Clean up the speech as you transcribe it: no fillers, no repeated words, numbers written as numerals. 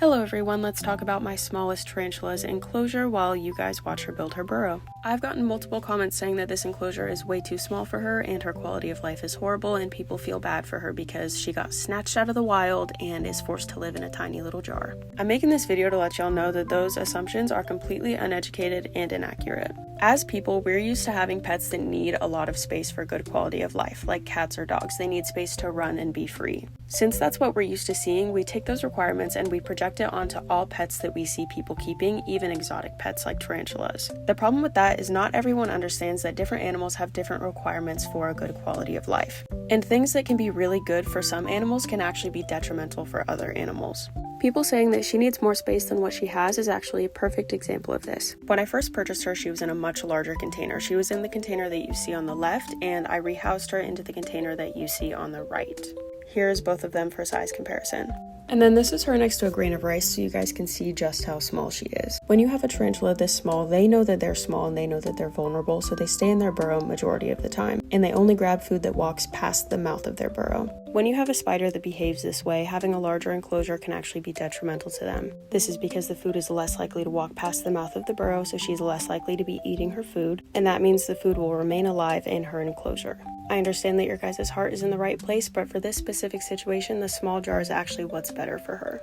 Hello everyone, let's talk about my smallest tarantula's enclosure while you guys watch her build her burrow. I've gotten multiple comments saying that this enclosure is way too small for her and her quality of life is horrible, and people feel bad for her because she got snatched out of the wild and is forced to live in a tiny little jar. I'm making this video to let y'all know that those assumptions are completely uneducated and inaccurate. As people, we're used to having pets that need a lot of space for good quality of life, like cats or dogs. They need space to run and be free. Since that's what we're used to seeing, we take those requirements and we project it onto all pets that we see people keeping, even exotic pets like tarantulas. The problem with that is not everyone understands that different animals have different requirements for a good quality of life. And things that can be really good for some animals can actually be detrimental for other animals. People saying that she needs more space than what she has is actually a perfect example of this. When I first purchased her, she was in a much larger container. She was in the container that you see on the left, and I rehoused her into the container that you see on the right. Here's both of them for size comparison. And then this is her next to a grain of rice, so you guys can see just how small she is. When you have a tarantula this small, they know that they're small and they know that they're vulnerable, so they stay in their burrow majority of the time, and they only grab food that walks past the mouth of their burrow. When you have a spider that behaves this way, having a larger enclosure can actually be detrimental to them. This is because the food is less likely to walk past the mouth of the burrow, so she's less likely to be eating her food, and that means the food will remain alive in her enclosure. I understand that your guys' heart is in the right place, but for this specific situation, the small jar is actually what's better for her.